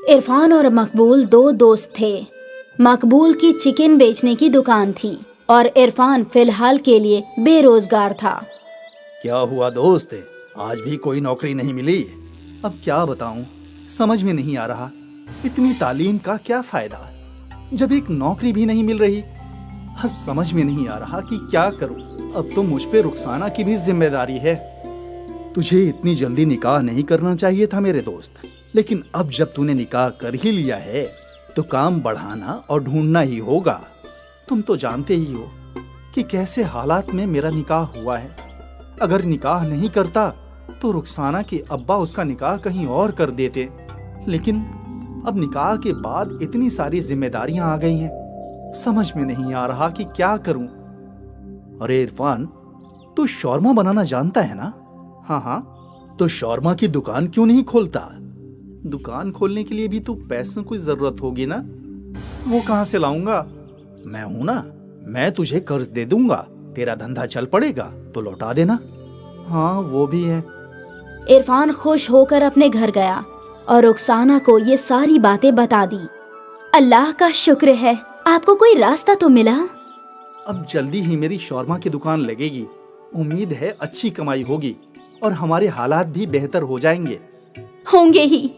इरफान और मकबूल दो दोस्त थे। मकबूल की चिकन बेचने की दुकान थी और इरफान फिलहाल के लिए बेरोजगार था। क्या हुआ दोस्त, आज भी कोई नौकरी नहीं मिली? अब क्या बताऊं, समझ में नहीं आ रहा। इतनी तालीम का क्या फायदा जब एक नौकरी भी नहीं मिल रही। अब समझ में नहीं आ रहा कि क्या करूं। अब तो मुझ पे रुखसाना की भी जिम्मेदारी है। तुझे इतनी जल्दी निकाह नहीं करना चाहिए था मेरे दोस्त, लेकिन अब जब तूने निकाह कर ही लिया है तो काम बढ़ाना और ढूंढना ही होगा। तुम तो जानते ही हो कि कैसे हालात में मेरा निकाह हुआ है। अगर निकाह नहीं करता तो रुखसाना के अब्बा उसका निकाह कहीं और कर देते, लेकिन अब निकाह के बाद इतनी सारी जिम्मेदारियां आ गई हैं, समझ में नहीं आ रहा कि क्या करूं। अरे इरफान, तू शौरमा बनाना जानता है ना? हाँ हाँ, तो शौरमा की दुकान क्यों नहीं खोलता? दुकान खोलने के लिए भी तो पैसों की जरूरत होगी ना, वो कहां से लाऊंगा? मैं हूं ना, मैं तुझे कर्ज दे दूंगा। तेरा धंधा चल पड़ेगा तो लौटा देना। हाँ वो भी है। इरफान खुश होकर अपने घर गया और रुखसाना को ये सारी बातें बता दी। अल्लाह का शुक्र है, आपको कोई रास्ता तो मिला। अब जल्दी ही मेरी शौरमा की दुकान लगेगी। उम्मीद है अच्छी कमाई होगी और हमारे हालात भी बेहतर हो जाएंगे। होंगे ही,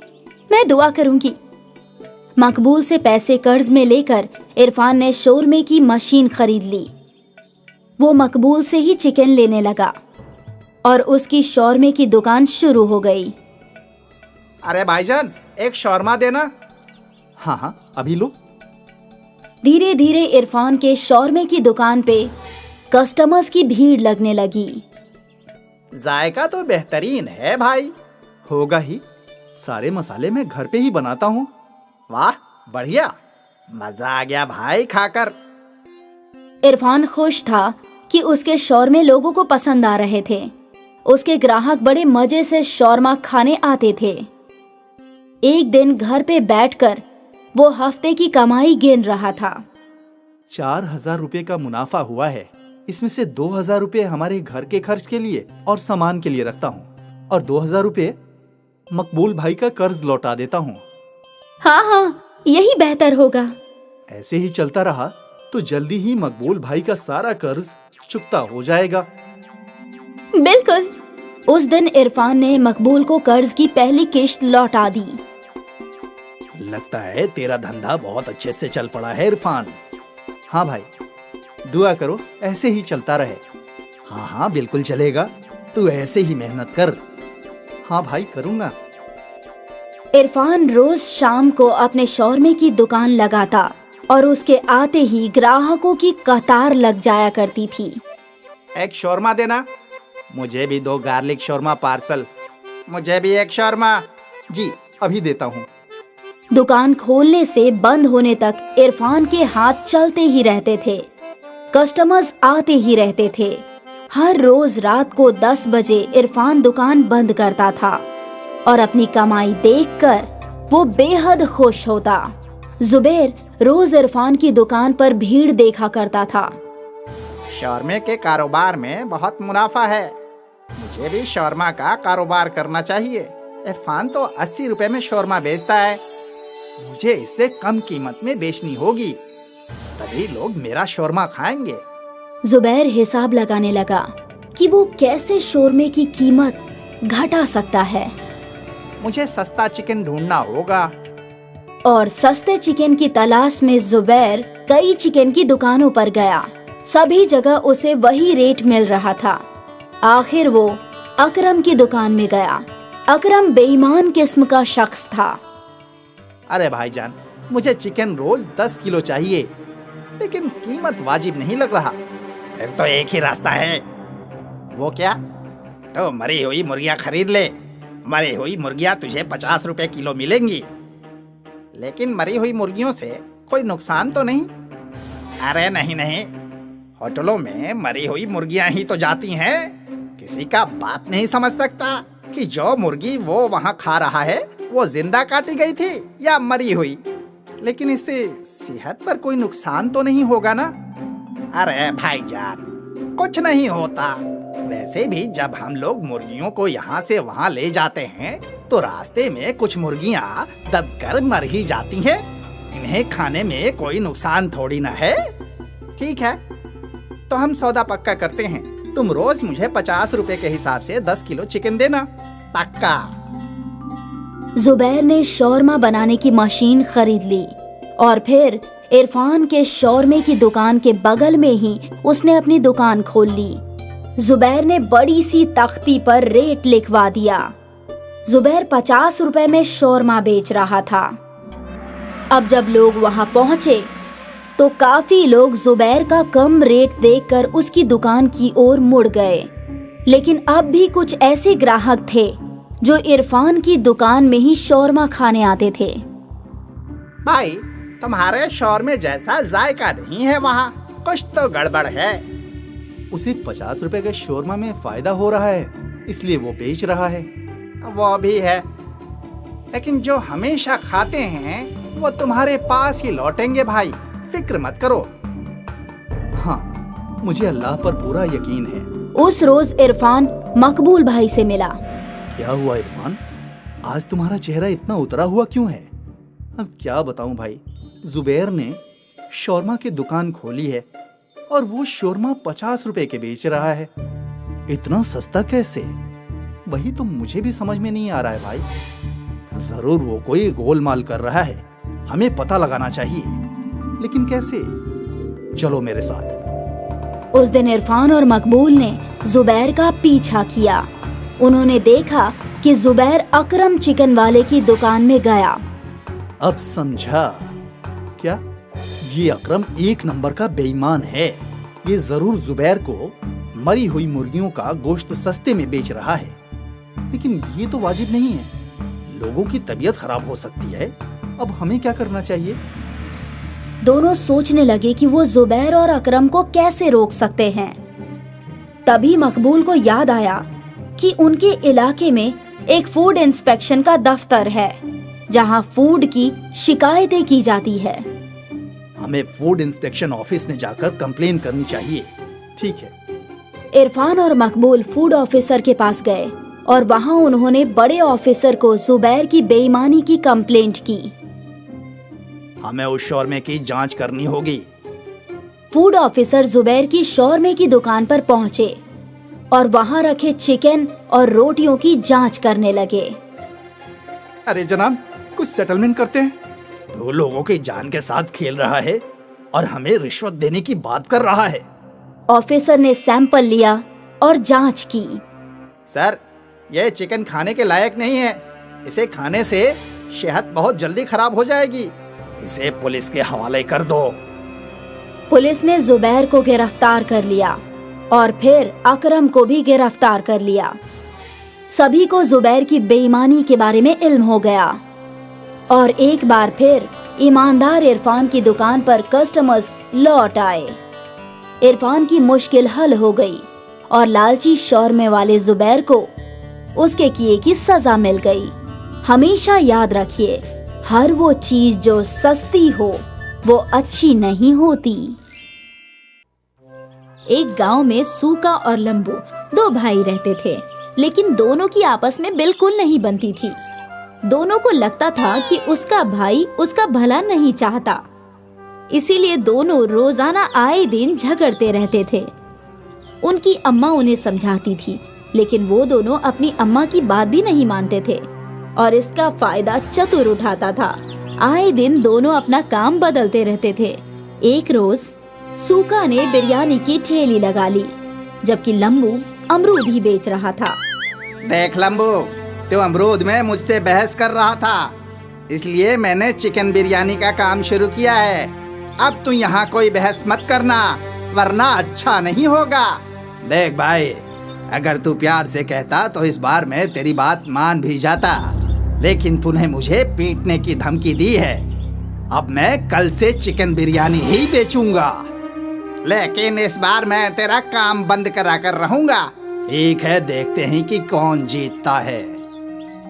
मैं दुआ करूंगी। मकबूल से पैसे कर्ज में लेकर इरफान ने शोरमे की मशीन खरीद ली। वो मकबूल से ही चिकन लेने लगा और उसकी शौरमे की दुकान शुरू हो गई। अरे भाईजान, एक शौरमा देना। हाँ हाँ, अभी लो। धीरे धीरे इरफान के शौरमे की दुकान पे कस्टमर्स की भीड़ लगने लगी। जायका तो बेहतरीन है भाई। होगा ही, सारे मसाले मैं घर पे ही बनाता हूँ। वाह बढ़िया, मजा आ गया भाई खाकर। इरफान खुश था कि उसके शौरमे लोगों को पसंद आ रहे थे। उसके ग्राहक बड़े मजे से शौरमा खाने आते थे। एक दिन घर पे बैठकर वो हफ्ते की कमाई गिन रहा था। 4,000 रुपए का मुनाफा हुआ है। इसमें से 2,000 रुपए हमारे घर के खर्च के लिए और सामान के लिए रखता हूँ और 2,000 रुपए मकबूल भाई का कर्ज लौटा देता हूँ। हाँ हाँ, यही बेहतर होगा। ऐसे ही चलता रहा तो जल्दी ही मकबूल भाई का सारा कर्ज चुकता हो जाएगा। बिल्कुल। उस दिन इरफान ने मकबूल को कर्ज की पहली किश्त लौटा दी। लगता है तेरा धंधा बहुत अच्छे से चल पड़ा है इरफान। हाँ भाई, दुआ करो ऐसे ही चलता रहे। हाँ हाँ बिल्कुल चलेगा, तू ऐसे ही मेहनत कर। हाँ भाई करूँगा। इरफान रोज शाम को अपने शौरमे की दुकान लगाता और उसके आते ही ग्राहकों की कतार लग जाया करती थी। एक शौरमा देना। मुझे भी 2 गार्लिक शौरमा पार्सल। मुझे भी एक शौरमा। जी अभी देता हूँ। दुकान खोलने से बंद होने तक इरफान के हाथ चलते ही रहते थे। कस्टमर्स आते ही रहते थे। हर रोज रात को 10 बजे इरफान दुकान बंद करता था और अपनी कमाई देखकर वो बेहद खुश होता। जुबैर रोज इरफान की दुकान पर भीड़ देखा करता था। शौरमे के कारोबार में बहुत मुनाफा है, मुझे भी शौरमा का कारोबार करना चाहिए। इरफान तो 80 रुपए में शौरमा बेचता है, मुझे इससे कम कीमत में बेचनी होगी, तभी लोग मेरा शौरमा खाएंगे। जुबैर हिसाब लगाने लगा कि वो कैसे शौरमे की कीमत घटा सकता है। मुझे सस्ता चिकन ढूंढना होगा। और सस्ते चिकन की तलाश में जुबैर कई चिकन की दुकानों पर गया। सभी जगह उसे वही रेट मिल रहा था। आखिर वो अकरम की दुकान में गया। अकरम बेईमान किस्म का शख्स था। अरे भाईजान, मुझे चिकन रोज 10 किलो चाहिए, लेकिन कीमत वाजिब नहीं लग रहा। फिर तो एक ही रास्ता है। वो क्या? तो मरी हुई मुर्गियाँ खरीद ले। मरी हुई मुर्गियाँ तुझे 50 रुपए किलो मिलेंगी। लेकिन मरी हुई मुर्गियों से कोई नुकसान तो नहीं? अरे नहीं नहीं, होटलों में मरी हुई मुर्गियाँ ही तो जाती हैं। किसी का बात नहीं समझ सकता कि जो मुर्गी वो वहाँ खा रहा है वो जिंदा काटी गई थी या मरी हुई। लेकिन इससे सेहत पर कोई नुकसान तो नहीं होगा ना? अरे भाईजान, कुछ नहीं होता। वैसे भी जब हम लोग मुर्गियों को यहाँ से वहाँ ले जाते हैं तो रास्ते में कुछ मुर्गियां दबकर मर ही जाती हैं। इन्हें खाने में कोई नुकसान थोड़ी ना है। ठीक है, तो हम सौदा पक्का करते हैं। तुम रोज मुझे 50 रुपए के हिसाब से 10 किलो चिकन देना। पक्का। जुबैर ने शौरमा बनाने की मशीन खरीद ली और फिर इरफान के शौरमे की दुकान के बगल में ही उसने अपनी दुकान खोल ली। जुबैर ने बड़ी सी तख्ती पर रेट लिखवा दिया। जुबैर 50 रुपए में शौरमा बेच रहा था। अब जब लोग वहां पहुंचे तो काफी लोग जुबैर का कम रेट देखकर उसकी दुकान की ओर मुड़ गए, लेकिन अब भी कुछ ऐसे ग्राहक थे जो इरफान की दुकान में ही शौरमा खाने आते थे। भाई, तुम्हारे शौरमे जैसा जायका नहीं है वहाँ, कुछ तो गड़बड़ है। उसे 50 रुपए के शौरमा में फायदा हो रहा है, इसलिए वो बेच रहा है। वो भी है, लेकिन जो हमेशा खाते हैं वो तुम्हारे पास ही लौटेंगे भाई, फिक्र मत करो। हाँ, मुझे अल्लाह पर पूरा यकीन है। उस रोज इरफान मकबूल भाई से मिला। क्या हुआ इरफान, आज तुम्हारा चेहरा इतना उतरा हुआ क्यों है? अब क्या बताऊं भाई, जुबैर ने शौरमा की दुकान खोली है और वो शौरमा 50 रुपए के बेच रहा है। इतना सस्ता कैसे? वही तो मुझे भी समझ में नहीं आ रहा है भाई। जरूर वो कोई गोलमाल कर रहा है, हमें पता लगाना चाहिए, लेकिन कैसे? चलो मेरे साथ। उस दिन इरफान और मकबूल ने जुबैर का पीछा किया। उन्होंने देखा कि जुबैर अकरम चिकन वाले की दुकान में गया। अब समझा क्या? ये अकरम एक नंबर का बेईमान है। ये जरूर जुबैर को मरी हुई मुर्गियों का गोश्त सस्ते में बेच रहा है, लेकिन ये तो वाजिब नहीं है। लोगों की तबीयत खराब हो सकती है। अब हमें क्या करना चाहिए? दोनों सोचने लगे कि वो जुबैर और अकरम को कैसे रोक सकते हैं। तभी मकबूल को याद आया कि उनके इलाके में एक फूड इंस्पेक्शन का दफ्तर है, जहां फूड की शिकायतें की जाती है। हमें फूड इंस्पेक्शन ऑफिस में जाकर कंप्लेन करनी चाहिए। ठीक है। इरफान और मकबूल फूड ऑफिसर के पास गए और वहां उन्होंने बड़े ऑफिसर को जुबैर की बेईमानी की कंप्लेंट की। हमें उस शौरमे की जांच करनी होगी। फूड ऑफिसर जुबैर की शौरमे की दुकान पर पहुंचे और वहां रखे चिकन और रोटियों की जांच करने लगे। अरे जनाब, कुछ सेटलमेंट करते हैं। 2 लोगों की जान के साथ खेल रहा है और हमें रिश्वत देने की बात कर रहा है। ऑफिसर ने सैंपल लिया और जांच की। सर, यह चिकन खाने के लायक नहीं है। इसे खाने से सेहत बहुत जल्दी खराब हो जाएगी। इसे पुलिस के हवाले कर दो। पुलिस ने जुबैर को गिरफ्तार कर लिया और फिर अकरम को भी गिरफ्तार कर लिया। सभी को जुबैर की बेईमानी के बारे में इल्म हो गया और एक बार फिर ईमानदार इरफान की दुकान पर कस्टमर्स लौट आए। इरफान की मुश्किल हल हो गई और लालची शौरमे वाले जुबैर को उसके किए की सजा मिल गई। हमेशा याद रखिए, हर वो चीज जो सस्ती हो वो अच्छी नहीं होती। एक गांव में सूका और लंबू 2 भाई रहते थे, लेकिन दोनों की आपस में बिल्कुल नहीं बनती थी। दोनों को लगता था कि उसका भाई उसका भला नहीं चाहता, इसीलिए दोनों रोजाना आए दिन झगड़ते रहते थे। उनकी अम्मा उन्हें समझाती थी, लेकिन वो दोनों अपनी अम्मा की बात भी नहीं मानते थे और इसका फायदा चतुर उठाता था। आए दिन दोनों अपना काम बदलते रहते थे। एक रोज सूका ने बिरयानी की ठेली लगा ली, जबकि लंबू अमरूद ही बेच रहा था। देख लंबू, तू अमरूद में मुझसे बहस कर रहा था, इसलिए मैंने चिकन बिरयानी का काम शुरू किया है। अब तू यहाँ कोई बहस मत करना, वरना अच्छा नहीं होगा। देख भाई, अगर तू प्यार से कहता तो इस बार मैं तेरी बात मान भी जाता, लेकिन तूने मुझे पीटने की धमकी दी है। अब मैं कल से चिकन बिरयानी ही बेचूंगा, लेकिन इस बार मैं तेरा काम बंद करा कर रहूंगा। ठीक है, देखते हैं कि कौन जीतता है।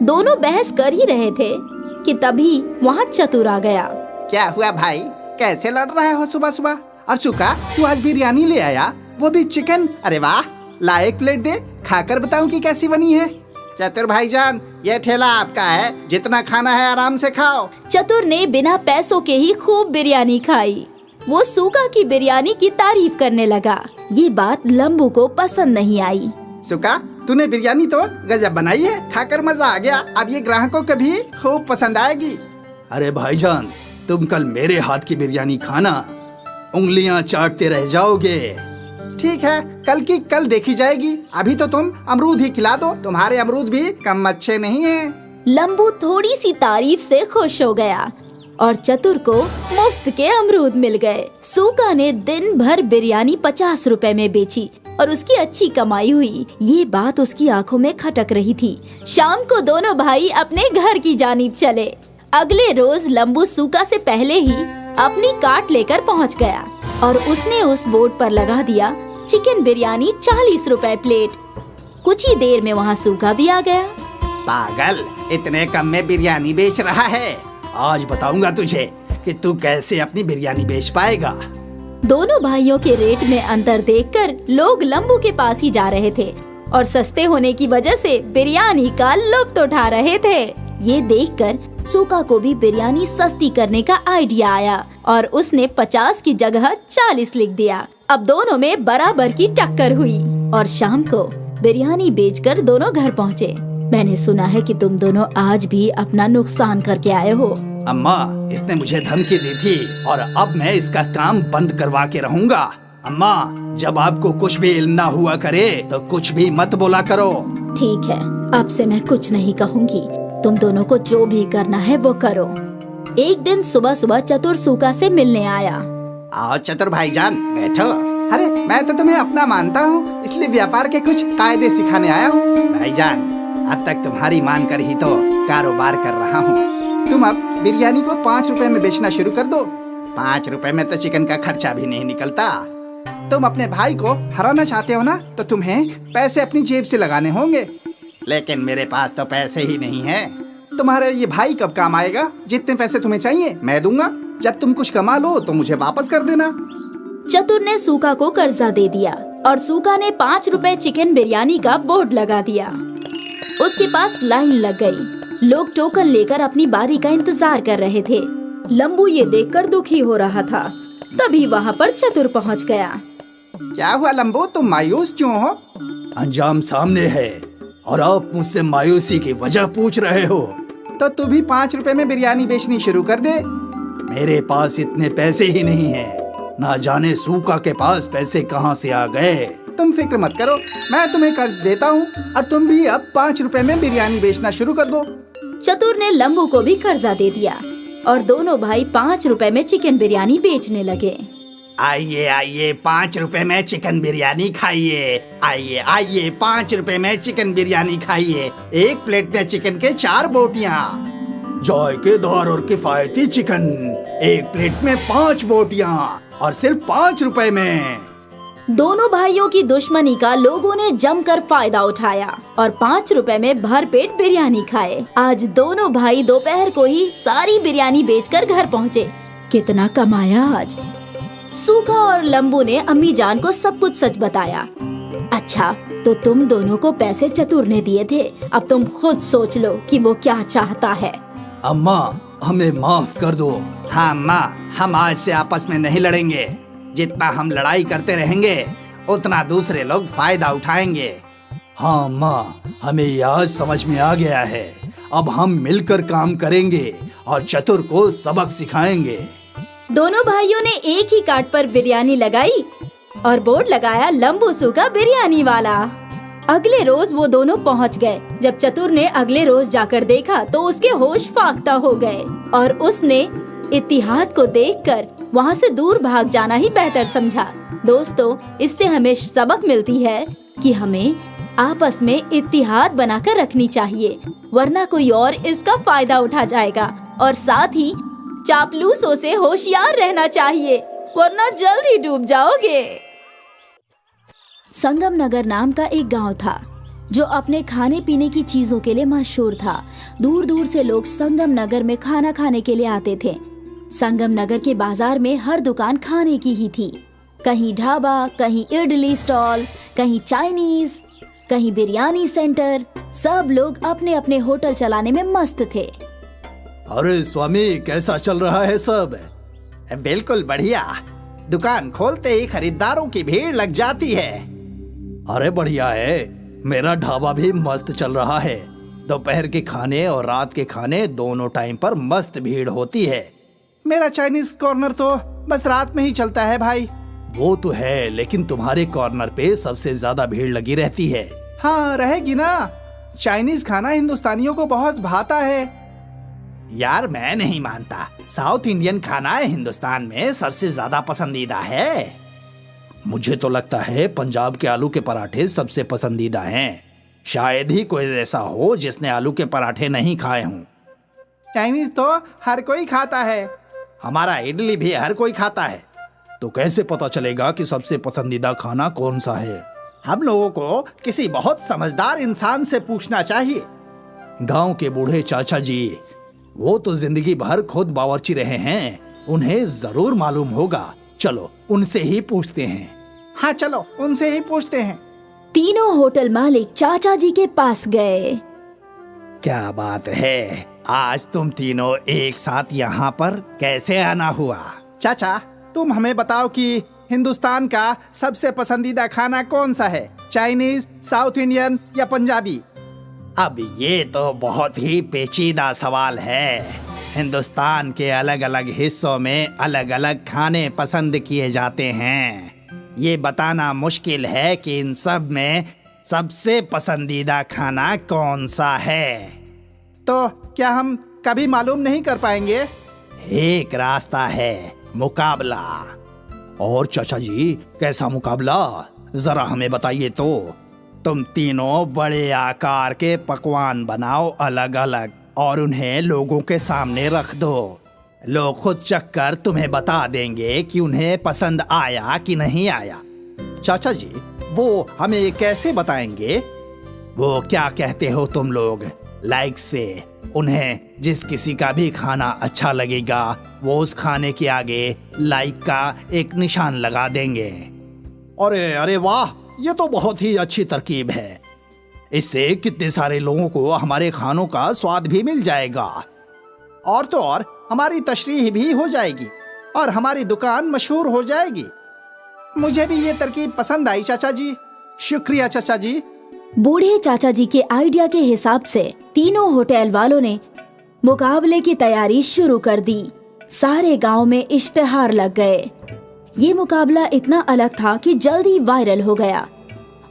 दोनों बहस कर ही रहे थे कि तभी वहाँ चतुर आ गया। क्या हुआ भाई, कैसे लड़ रहे हो सुबह सुबह? और सुका, तू आज बिरयानी ले आया, वो भी चिकन? अरे वाह, ला एक प्लेट दे, खाकर बताऊं कि कैसी बनी है। चतुर भाईजान, ये ठेला आपका है, जितना खाना है आराम से खाओ। चतुर ने बिना पैसों के ही खूब बिरयानी खाई। वो सूका की बिरयानी की तारीफ करने लगा। ये बात लंबू को पसंद नहीं आई। सुका, तूने बिरयानी तो गजब बनाई है, खाकर मजा आ गया। अब ये ग्राहकों को भी खूब पसंद आएगी। अरे भाईजान, तुम कल मेरे हाथ की बिरयानी खाना, उंगलियां चाटते रह जाओगे। ठीक है, कल की कल देखी जाएगी। अभी तो तुम अमरूद ही खिला दो, तुम्हारे अमरूद भी कम अच्छे नहीं हैं। लंबू थोड़ी सी तारीफ से खुश हो गया और चतुर को मुफ्त के अमरूद मिल गए। सूका ने दिन भर बिरयानी 50 रुपए में बेची और उसकी अच्छी कमाई हुई। ये बात उसकी आंखों में खटक रही थी। शाम को दोनों भाई अपने घर की जानिब चले। अगले रोज लंबू सूका से पहले ही अपनी कार्ट लेकर पहुंच गया और उसने उस बोर्ड पर लगा दिया चिकन बिरयानी 40 रुपए प्लेट। कुछ ही देर में वहाँ सूका भी आ गया। पागल, इतने कम में बिरयानी बेच रहा है। आज बताऊंगा तुझे कि तू कैसे अपनी बिरयानी बेच पाएगा। दोनों भाइयों के रेट में अंतर देखकर लोग लंबू के पास ही जा रहे थे और सस्ते होने की वजह से बिरयानी का लुत्फ उठा रहे थे। ये देखकर सूका को भी बिरयानी सस्ती करने का आइडिया आया और उसने 50 की जगह 40 लिख दिया। अब दोनों में बराबर की टक्कर हुई और शाम को बिरयानी बेचकर दोनों घर पहुँचे। मैंने सुना है कि तुम दोनों आज भी अपना नुकसान करके आए हो। अम्मा, इसने मुझे धमकी दी थी और अब मैं इसका काम बंद करवा के रहूंगा। अम्मा, जब आपको कुछ भी इल्म ना हुआ करे तो कुछ भी मत बोला करो। ठीक है, अब से मैं कुछ नहीं कहूँगी। तुम दोनों को जो भी करना है वो करो। एक दिन सुबह सुबह चतुर सूका से मिलने आया। आओ चतुर भाईजान, बैठो। अरे मैं तो तुम्हें अपना मानता हूँ, इसलिए व्यापार के कुछ कायदे सिखाने आया हूँ। भाईजान, अब तक तुम्हारी मानकर ही तो कारोबार कर रहा हूँ। तुम अब बिरयानी को 5 रुपए में बेचना शुरू कर दो। 5 रुपए में तो चिकन का खर्चा भी नहीं निकलता। तुम अपने भाई को हराना चाहते हो ना, तो तुम्हें पैसे अपनी जेब से लगाने होंगे। लेकिन मेरे पास तो पैसे ही नहीं है। तुम्हारा ये भाई कब काम आएगा? जितने पैसे तुम्हें चाहिए मैं दूंगा। जब तुम कुछ कमा लो तो मुझे वापस कर देना। चतुर ने सूका को कर्जा दे दिया और सूका ने 5 रुपए चिकन बिरयानी का बोर्ड लगा दिया। उसके पास लाइन लग गई। लोग टोकन लेकर अपनी बारी का इंतजार कर रहे थे। लंबू ये देखकर दुखी हो रहा था। तभी वहाँ पर चतुर पहुँच गया। क्या हुआ लंबू, तुम मायूस क्यों हो? अंजाम सामने है और आप मुझसे मायूसी की वजह पूछ रहे हो। तो तू भी 5 रुपए में बिरयानी बेचनी शुरू कर दे। मेरे पास इतने पैसे ही नहीं हैं। ना जाने सूका के पास पैसे कहाँ से आ गए। तुम फिक्र मत करो, मैं तुम्हें कर्ज देता हूँ और तुम भी अब 5 रुपए में बिरयानी बेचना शुरू कर दो। चतुर ने लंबू को भी कर्जा दे दिया और दोनों भाई 5 रुपए में चिकन बिरयानी बेचने लगे। आइए आइए, 5 रुपए में चिकन बिरयानी खाइए। आइए आइए, 5 रुपए में चिकन बिरयानी खाइए। एक प्लेट में चिकन के 4 बोटियाँ, जायकेदार और किफायती चिकन। एक प्लेट में 5 बोटियाँ और सिर्फ 5 रुपए में। दोनों भाइयों की दुश्मनी का लोगों ने जमकर फायदा उठाया और 5 रुपए में भरपेट बिरयानी खाए। आज दोनों भाई दोपहर को ही सारी बिरयानी बेचकर घर पहुँचे। कितना कमाया आज। सूखा और लंबू ने अम्मी जान को सब कुछ सच बताया। अच्छा, तो तुम दोनों को पैसे चतुर ने दिए थे। अब तुम खुद सोच लो कि वो क्या चाहता है। अम्मा, हमें माफ कर दो। हाँ अम्मा, हम आज से आपस में नहीं लड़ेंगे। जितना हम लड़ाई करते रहेंगे उतना दूसरे लोग फायदा उठाएंगे। हाँ अम्मा, हमें ये आज समझ में आ गया है। अब हम मिलकर काम करेंगे और चतुर को सबक सिखाएंगे। दोनों भाइयों ने एक ही कार्ट पर बिरयानी लगाई और बोर्ड लगाया लंबू सूका बिरयानी वाला। अगले रोज वो दोनों पहुंच गए। जब चतुर ने अगले रोज जाकर देखा तो उसके होश फाख्ता हो गए और उसने इत्तिहाद को देखकर वहाँ से दूर भाग जाना ही बेहतर समझा। दोस्तों, इससे हमें सबक मिलती है कि हमें आपस में इत्तिहाद बनाकर रखनी चाहिए, वरना कोई और इसका फायदा उठा जाएगा। और साथ ही चापलूसों से होशियार रहना चाहिए, वरना जल्द ही डूब जाओगे। संगम नगर नाम का एक गांव था जो अपने खाने पीने की चीजों के लिए मशहूर था। दूर दूर से लोग संगम नगर में खाना खाने के लिए आते थे। संगम नगर के बाजार में हर दुकान खाने की ही थी। कहीं ढाबा, कहीं इडली स्टॉल, कहीं चाइनीज। कहीं बिरयानी सेंटर। सब लोग अपने अपने होटल चलाने में मस्त थे। अरे स्वामी, कैसा चल रहा है सब? बिल्कुल बढ़िया। दुकान खोलते ही खरीदारों की भीड़ लग जाती है। अरे बढ़िया है, मेरा ढाबा भी मस्त चल रहा है। दोपहर के खाने और रात के खाने दोनों टाइम पर मस्त भीड़ होती है। मेरा चाइनीज कॉर्नर तो बस रात में ही चलता है भाई। वो तो है, लेकिन तुम्हारे कॉर्नर पे सबसे ज्यादा भीड़ लगी रहती है। हाँ, रहेगी ना। चाइनीज खाना हिंदुस्तानियों को बहुत भाता है। यार मैं नहीं मानता। साउथ इंडियन खाना हिंदुस्तान में सबसे ज्यादा पसंदीदा है। मुझे तो लगता है पंजाब के आलू के पराठे सबसे पसंदीदा हैं। शायद ही कोई ऐसा हो जिसने आलू के पराठे नहीं खाए हों। चाइनीज तो हर कोई खाता है। हमारा इडली भी हर कोई खाता है। तो कैसे पता चलेगा कि सबसे पसंदीदा खाना कौन सा है? हम लोगों को किसी बहुत समझदार इंसान से पूछना चाहिए। गांव के बूढ़े चाचा जी, वो तो जिंदगी भर खुद बावर्ची रहे हैं, उन्हें जरूर मालूम होगा। चलो उनसे ही पूछते हैं। हाँ चलो उनसे ही पूछते हैं। तीनों होटल मालिक चाचा जी के पास गए। क्या बात है, आज तुम तीनों एक साथ यहाँ पर कैसे आना हुआ? चाचा, तुम हमें बताओ कि हिंदुस्तान का सबसे पसंदीदा खाना कौन सा है? चाइनीज, साउथ इंडियन या पंजाबी? अब ये तो बहुत ही पेचीदा सवाल है। हिंदुस्तान के अलग अलग हिस्सों में अलग अलग खाने पसंद किए जाते हैं। ये बताना मुश्किल है कि इन सब में सबसे पसंदीदा खाना कौन सा है। तो क्या हम कभी मालूम नहीं कर पाएंगे? एक रास्ता है, मुकाबला। और चाचा जी, कैसा मुकाबला? जरा हमें बताइए तो। तुम तीनों बड़े आकार के पकवान बनाओ अलग अलग और उन्हें लोगों के सामने रख दो। लोग खुद चखकर तुम्हें बता देंगे कि उन्हें पसंद आया कि नहीं आया। चाचा जी, वो हमें कैसे बताएंगे? वो क्या कहते हो तुम लोग, लाइक से उन्हें जिस किसी का भी खाना अच्छा लगेगा वो उस खाने के आगे लाइक का एक निशान लगा देंगे। अरे अरे वाह, ये तो बहुत ही अच्छी तरकीब है। इससे कितने सारे लोगों को हमारे खानों का स्वाद भी मिल जाएगा। और तो और हमारी तशरीह भी हो जाएगी और हमारी दुकान मशहूर हो जाएगी। मुझे भी ये तरकीब पसंद आई चाचा जी। शुक्रिया चाचा जी। बूढ़े चाचा जी के आइडिया के हिसाब से तीनों होटल वालों ने मुकाबले की तैयारी शुरू कर दी। सारे गांव में इश्तिहार लग गए। ये मुकाबला इतना अलग था कि जल्दी वायरल हो गया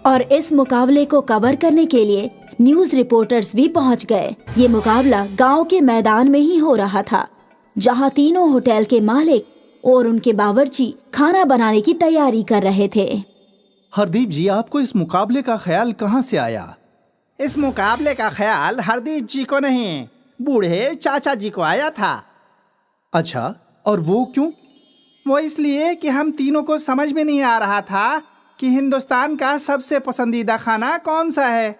और इस मुकाबले को कवर करने के लिए न्यूज रिपोर्टर्स भी पहुंच गए। ये मुकाबला गांव के मैदान में ही हो रहा था, जहां तीनों होटल के मालिक और उनके बावर्ची खाना बनाने की तैयारी कर रहे थे। हरदीप जी, आपको इस मुकाबले का ख्याल कहाँ से आया? इस मुकाबले का ख्याल हरदीप जी को नहीं, बूढ़े चाचा जी को आया था। अच्छा, और वो क्यों? वो इसलिए कि हम तीनों को समझ में नहीं आ रहा था कि हिंदुस्तान का सबसे पसंदीदा खाना कौन सा है।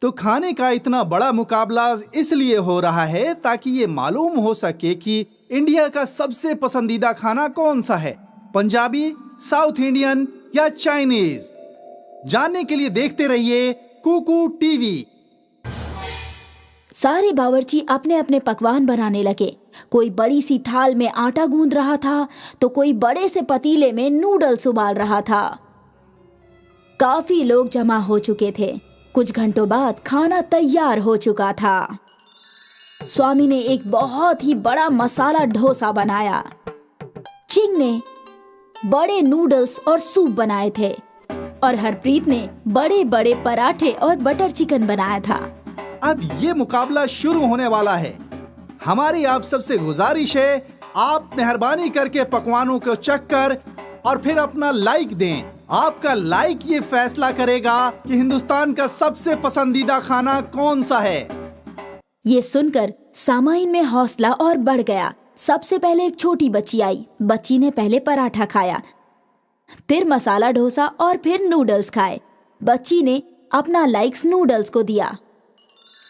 तो खाने का इतना बड़ा मुकाबला इसलिए हो रहा है ताकि ये मालूम हो सके कि इंडिया का सबसे पसंदीदा खाना कौन सा है, पंजाबी, साउथ इंडियन या चाइनीज। जानने के लिए देखते रहिए कुकू टीवी। सारे बावर्ची अपने अपने पकवान बनाने लगे। कोई बड़ी सी थाल में आटा गूंद रहा था तो कोई बड़े से पतीले में नूडल्स उबाल रहा था। काफी लोग जमा हो चुके थे। कुछ घंटों बाद खाना तैयार हो चुका था। स्वामी ने एक बहुत ही बड़ा मसाला डोसा बनाया। चिंग ने बड़े नूडल्स और सूप बनाए थे और हरप्रीत ने बड़े बड़े पराठे और बटर चिकन बनाया था। अब ये मुकाबला शुरू होने वाला है। हमारी आप सबसे गुजारिश है, आप मेहरबानी करके पकवानों को चख कर और फिर अपना लाइक दें। आपका लाइक ये फैसला करेगा कि हिंदुस्तान का सबसे पसंदीदा खाना कौन सा है। ये सुनकर सामाइन में हौसला और बढ़ गया। सबसे पहले एक छोटी बच्ची आई। बच्ची ने पहले पराठा खाया, फिर मसाला डोसा और फिर नूडल्स खाए। बच्ची ने अपना लाइक्स नूडल्स को दिया।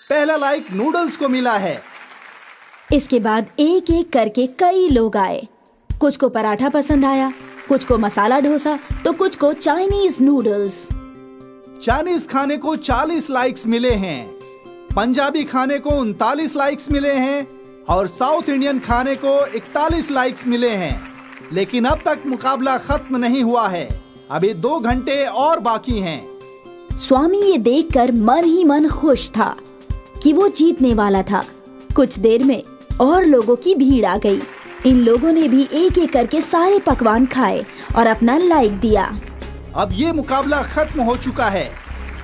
पहला लाइक नूडल्स को मिला है। इसके बाद एक एक करके कई लोग आए। कुछ को पराठा पसंद आया, कुछ को मसाला डोसा तो कुछ को चाइनीज नूडल्स। चाइनीज खाने को 40 लाइक्स मिले हैं, पंजाबी खाने को 39 लाइक्स मिले हैं और साउथ इंडियन खाने को 41 लाइक्स मिले हैं। लेकिन अब तक मुकाबला खत्म नहीं हुआ है, अभी 2 घंटे और बाकी हैं। स्वामी ये देखकर मन ही मन खुश था कि वो जीतने वाला था। कुछ देर में और लोगों की भीड़ आ गई। इन लोगों ने भी एक एक करके सारे पकवान खाए और अपना लाइक दिया। अब ये मुकाबला खत्म हो चुका है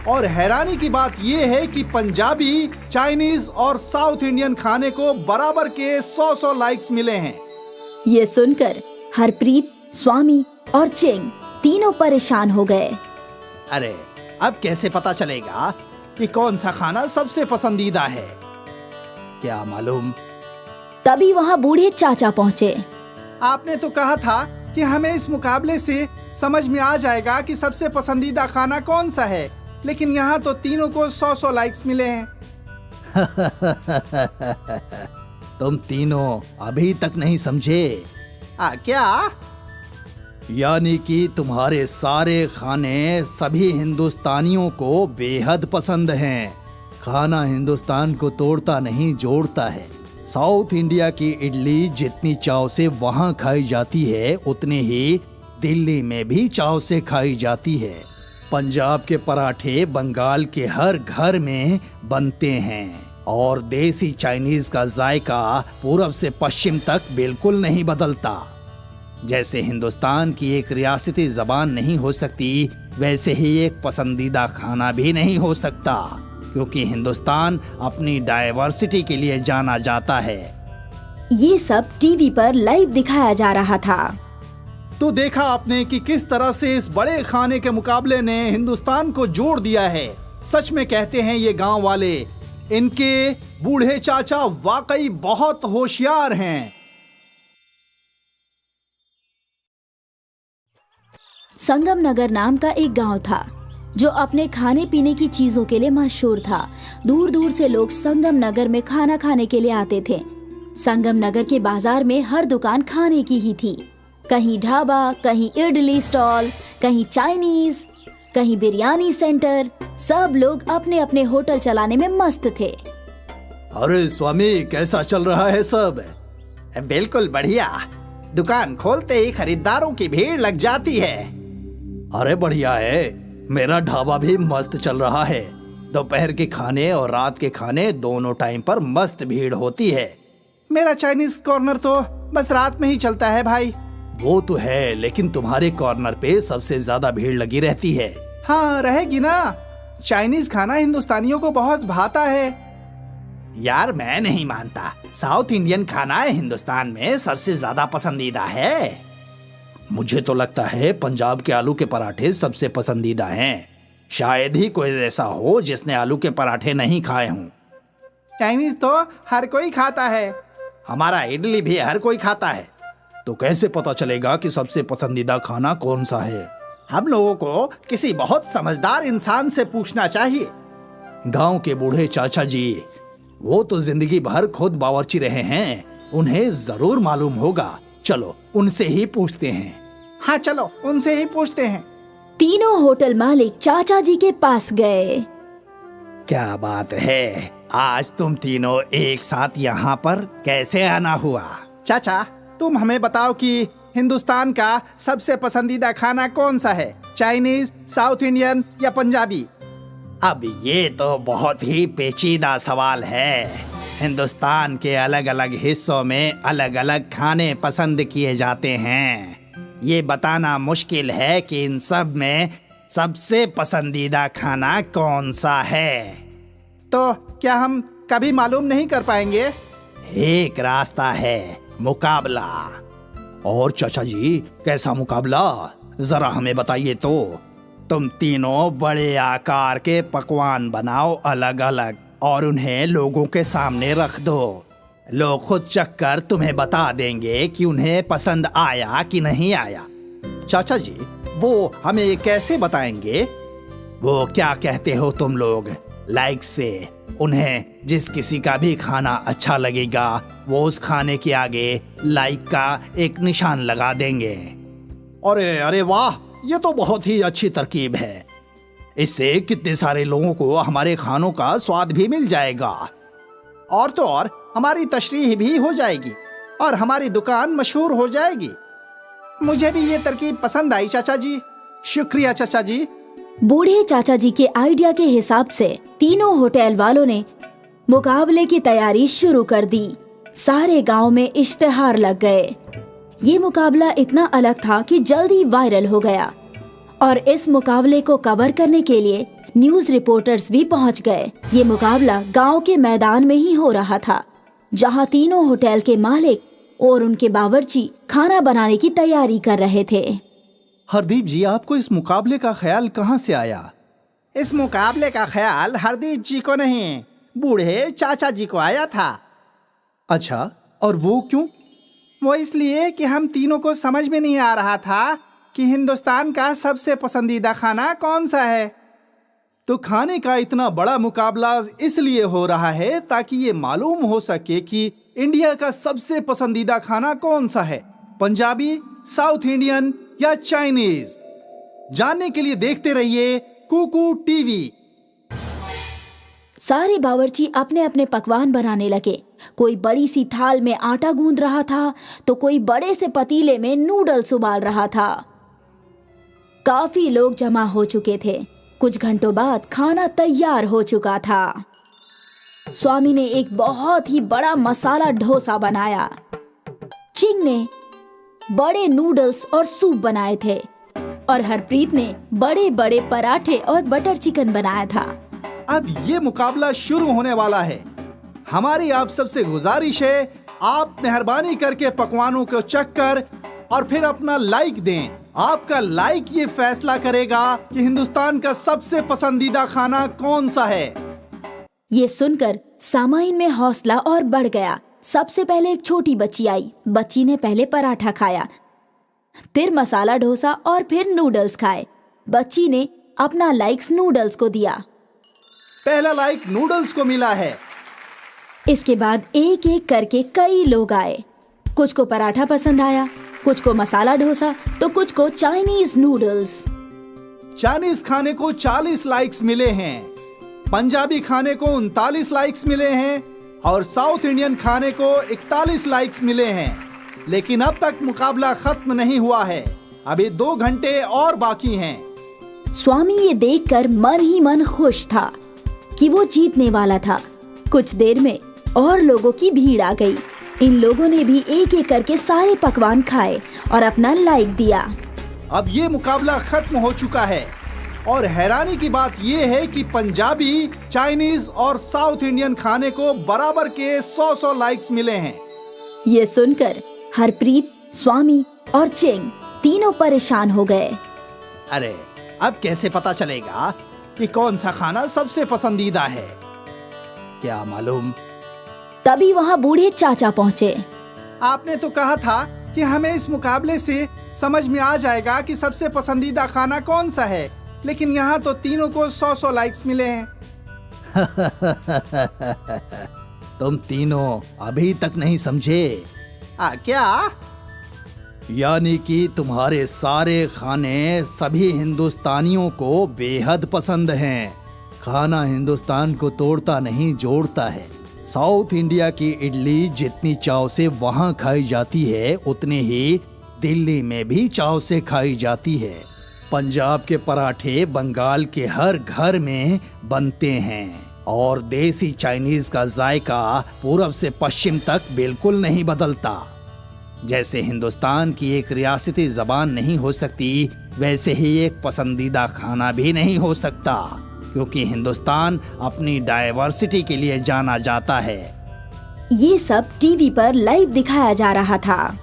और हैरानी की बात ये है कि पंजाबी, चाइनीज और साउथ इंडियन खाने को बराबर के 100 लाइक्स मिले हैं। ये सुनकर हरप्रीत, स्वामी और चिंग तीनों परेशान हो गए। अरे अब कैसे पता चलेगा कि कौन सा खाना सबसे पसंदीदा है? क्या मालूम। तभी वहाँ बूढ़े चाचा पहुँचे। आपने तो कहा था कि हमें इस मुकाबले से समझ में आ जाएगा कि सबसे पसंदीदा खाना कौन सा है, लेकिन यहाँ तो तीनों को 100 लाइक्स मिले हैं। तुम तीनों अभी तक नहीं समझे। क्या? यानी कि तुम्हारे सारे खाने सभी हिंदुस्तानियों को बेहद पसंद हैं। खाना हिंदुस्तान को तोड़ता नहीं, जोड़ता है। साउथ इंडिया की इडली जितनी चाव से वहाँ खाई जाती है, उतनी ही दिल्ली में भी चाव से खाई जाती है। पंजाब के पराठे बंगाल के हर घर में बनते हैं और देसी चाइनीज का जायका पूरब से पश्चिम तक बिल्कुल नहीं बदलता। जैसे हिंदुस्तान की एक रियासती जबान नहीं हो सकती, वैसे ही एक पसंदीदा खाना भी नहीं हो सकता, क्योंकि हिंदुस्तान अपनी डाइवर्सिटी के लिए जाना जाता है। ये सब टीवी पर लाइव दिखाया जा रहा था। तो देखा आपने कि किस तरह से इस बड़े खाने के मुकाबले ने हिंदुस्तान को जोड़ दिया है। सच में कहते हैं ये गांव वाले, इनके बूढ़े चाचा वाकई बहुत होशियार हैं। संगम नगर नाम का एक गांव था जो अपने खाने पीने की चीजों के लिए मशहूर था। दूर दूर से लोग संगम नगर में खाना खाने के लिए आते थे। संगम नगर के बाजार में हर दुकान खाने की ही थी। कहीं ढाबा, कहीं इडली स्टॉल, कहीं चाइनीज, कहीं बिरयानी सेंटर। सब लोग अपने अपने होटल चलाने में मस्त थे। अरे स्वामी, कैसा चल रहा है सब? बिल्कुल बढ़िया। दुकान खोलते ही खरीदारों की भीड़ लग जाती है। अरे बढ़िया है, मेरा ढाबा भी मस्त चल रहा है। दोपहर के खाने और रात के खाने दोनों टाइम पर मस्त भीड़ होती है। मेरा चाइनीज कॉर्नर तो बस रात में ही चलता है भाई। वो तो है, लेकिन तुम्हारे कॉर्नर पे सबसे ज्यादा भीड़ लगी रहती है। हाँ, रहेगी ना। चाइनीज खाना हिंदुस्तानियों को बहुत भाता है। यार मैं नहीं मानता। साउथ इंडियन खाना हिंदुस्तान में सबसे ज्यादा पसंदीदा है। मुझे तो लगता है पंजाब के आलू के पराठे सबसे पसंदीदा हैं। शायद ही कोई ऐसा हो जिसने आलू के पराठे नहीं खाए हों। चाइनीज तो हर कोई खाता है। हमारा इडली भी हर कोई खाता है। तो कैसे पता चलेगा कि सबसे पसंदीदा खाना कौन सा है? हम लोगों को किसी बहुत समझदार इंसान से पूछना चाहिए। गांव के बूढ़े चाचा जी, वो तो जिंदगी भर खुद बावर्ची रहे हैं, उन्हें जरूर मालूम होगा। चलो उनसे ही पूछते हैं। हाँ चलो उनसे ही पूछते हैं। तीनों होटल मालिक चाचा जी के पास गए। क्या बात है, आज तुम तीनों एक साथ यहाँ पर कैसे आना हुआ? चाचा तुम हमें बताओ कि हिंदुस्तान का सबसे पसंदीदा खाना कौन सा है, चाइनीज, साउथ इंडियन या पंजाबी? अब ये तो बहुत ही पेचीदा सवाल है। हिंदुस्तान के अलग अलग हिस्सों में अलग अलग खाने पसंद किए जाते हैं। ये बताना मुश्किल है कि इन सब में सबसे पसंदीदा खाना कौन सा है। तो क्या हम कभी मालूम नहीं कर पाएंगे? एक रास्ता है, मुकाबला। और चाचा जी, कैसा मुकाबला? जरा हमें बताइए तो। तुम तीनों बड़े आकार के पकवान बनाओ अलग अलग और उन्हें लोगों के सामने रख दो। लोग खुद चखकर तुम्हें बता देंगे कि उन्हें पसंद आया कि नहीं आया। चाचा जी, वो हमें कैसे बताएंगे? वो क्या कहते हो तुम लोग, लाइक से। उन्हें जिस किसी का भी खाना अच्छा लगेगा वो उस खाने के आगे लाइक का एक निशान लगा देंगे। अरे अरे वाह, ये तो बहुत ही अच्छी तरकीब है। इससे कितने सारे लोगों को हमारे खानों का स्वाद भी मिल जाएगा। और तो और हमारी तशरीह भी हो जाएगी और हमारी दुकान मशहूर हो जाएगी। मुझे भी ये तरकीब पसंद आई चाचा जी। शुक्रिया चाचा जी। बूढ़े चाचा जी के आइडिया के हिसाब से तीनों होटल वालों ने मुकाबले की तैयारी शुरू कर दी। सारे गांव में इश्तिहार लग गए। ये मुकाबला इतना अलग था कि जल्दी वायरल हो गया और इस मुकाबले को कवर करने के लिए न्यूज रिपोर्टर्स भी पहुंच गए। ये मुकाबला गांव के मैदान में ही हो रहा था, जहां तीनों होटल के मालिक और उनके बावर्ची खाना बनाने की तैयारी कर रहे थे। हरदीप जी, आपको इस मुकाबले का ख्याल कहाँ से आया? इस मुकाबले का ख्याल हरदीप जी को नहीं, बूढ़े चाचा जी को आया था। अच्छा, और वो क्यों? वो इसलिए कि हम तीनों को समझ में नहीं आ रहा था कि हिंदुस्तान का सबसे पसंदीदा खाना कौन सा है। तो खाने का इतना बड़ा मुकाबला इसलिए हो रहा है ताकि ये मालूम हो सके कि इंडिया का सबसे पसंदीदा खाना कौन सा है, पंजाबी, साउथ इंडियन या चाइनीज। जानने के लिए देखते रहिए कुकू टीवी। सारे बावर्ची अपने अपने पकवान बनाने लगे। कोई बड़ी सी थाल में आटा गूंद रहा था तो कोई बड़े से पतीले में नूडल्स उबाल रहा था। काफी लोग जमा हो चुके थे। कुछ घंटों बाद खाना तैयार हो चुका था। स्वामी ने एक बहुत ही बड़ा मसाला डोसा बनाया। चिंग ने बड़े नूडल्स और सूप बनाए थे और हरप्रीत ने बड़े बड़े पराठे और बटर चिकन बनाया था। अब ये मुकाबला शुरू होने वाला है। हमारी आप सबसे गुजारिश है, आप मेहरबानी करके पकवानों को चख कर और फिर अपना लाइक दें। आपका लाइक ये फैसला करेगा कि हिंदुस्तान का सबसे पसंदीदा खाना कौन सा है। ये सुनकर सामाइन में हौसला और बढ़ गया। सबसे पहले एक छोटी बच्ची आई। बच्ची ने पहले पराठा खाया, फिर मसाला डोसा और फिर नूडल्स खाए। बच्ची ने अपना लाइक्स नूडल्स को दिया। पहला लाइक नूडल्स को मिला है। इसके बाद एक एक करके कई लोग आए। कुछ को पराठा पसंद आया, कुछ को मसाला डोसा तो कुछ को चाइनीज नूडल्स। चाइनीज खाने को 40 लाइक्स मिले हैं, पंजाबी खाने को 39 लाइक्स मिले हैं और साउथ इंडियन खाने को 41 लाइक्स मिले हैं। लेकिन अब तक मुकाबला खत्म नहीं हुआ है। अभी 2 घंटे और बाकी हैं। स्वामी ये देखकर मन ही मन खुश था कि वो जीतने वाला था। कुछ देर में और लोगों की भीड़ आ गई। इन लोगों ने भी एक एक करके सारे पकवान खाए और अपना लाइक दिया। अब ये मुकाबला खत्म हो चुका है और हैरानी की बात ये है कि पंजाबी, चाइनीज और साउथ इंडियन खाने को बराबर के 100 लाइक्स मिले हैं। ये सुनकर हरप्रीत, स्वामी और चिंग तीनों परेशान हो गए। अरे, अब कैसे पता चलेगा कि कौन सा खाना सबसे पसंदीदा है? क्या मालूम। तभी वहाँ बूढ़े चाचा पहुँचे। आपने तो कहा था कि हमें इस मुकाबले से समझ में आ जाएगा कि सबसे पसंदीदा खाना कौन सा है, लेकिन यहाँ तो तीनों को 100 लाइक्स मिले हैं। तुम तीनों अभी तक नहीं समझे। क्या? यानी कि तुम्हारे सारे खाने सभी हिंदुस्तानियों को बेहद पसंद हैं। खाना हिंदुस्तान को तोड़ता नहीं, जोड़ता है। साउथ इंडिया की इडली जितनी चाव से वहाँ खाई जाती है, उतनी ही दिल्ली में भी चाव से खाई जाती है। पंजाब के पराठे बंगाल के हर घर में बनते हैं और देसी चाइनीज का जायका पूरब से पश्चिम तक बिल्कुल नहीं बदलता। जैसे हिंदुस्तान की एक रियासती जबान नहीं हो सकती, वैसे ही एक पसंदीदा खाना भी नहीं हो सकता, क्योंकि हिंदुस्तान अपनी डाइवर्सिटी के लिए जाना जाता है। ये सब टीवी पर लाइव दिखाया जा रहा था।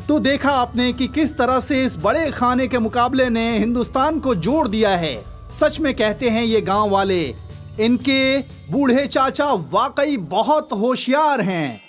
तो देखा आपने कि किस तरह से इस बड़े खाने के मुकाबले ने हिंदुस्तान को जोड़ दिया है। सच में कहते हैं ये गांव वाले, इनके बूढ़े चाचा वाकई बहुत होशियार हैं।